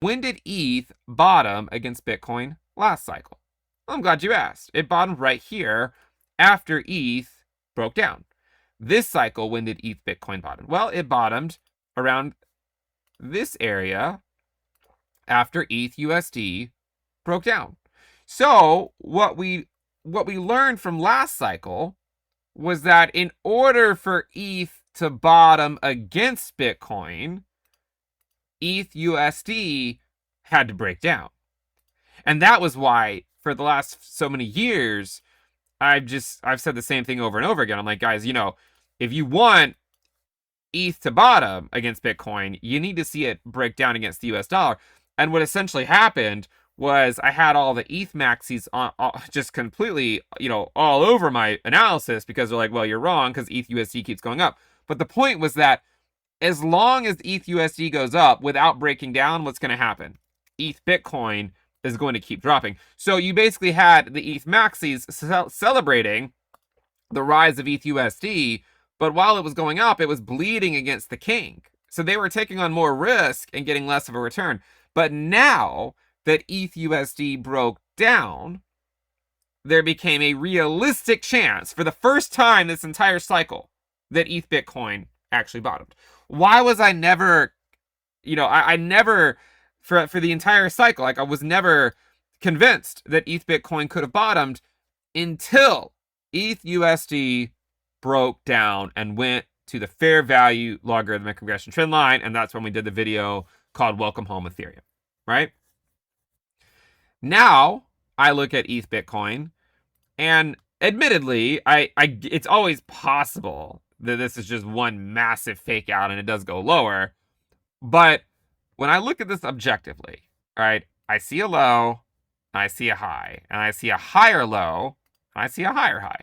When did ETH bottom against Bitcoin last cycle? Well, I'm glad you asked. It bottomed right here after ETH broke down. This cycle, when did ETH Bitcoin bottom? Well, it bottomed around this area after ETH USD broke down. So what we learned from last cycle was that in order for ETH to bottom against Bitcoin, ETH USD had to break down. And that was why for the last so many years, I've said the same thing over and over again. I'm like, guys, if you want ETH to bottom against Bitcoin, you need to see it break down against the US dollar. And what essentially happened was I had all the ETH maxis just completely, all over my analysis because they're like, well, you're wrong because ETH USD keeps going up. But the point was that as long as ETH USD goes up without breaking down, what's going to happen? ETH Bitcoin is going to keep dropping. So you basically had the ETH maxis celebrating the rise of ETH USD, but while it was going up, it was bleeding against the king. So they were taking on more risk and getting less of a return. But now that ETH USD broke down, there became a realistic chance for the first time this entire cycle that ETH Bitcoin actually bottomed. Why was I never, I never, for the entire cycle, like I was never convinced that ETH Bitcoin could have bottomed until ETH USD broke down and went to the fair value logarithmic regression trend line. And that's when we did the video called Welcome Home Ethereum, right? Now I look at ETH Bitcoin and admittedly, it's always possible that this is just one massive fake out and it does go lower. But when I look at this objectively, all right, I see a low, I see a high, and I see a higher low, and I see a higher high.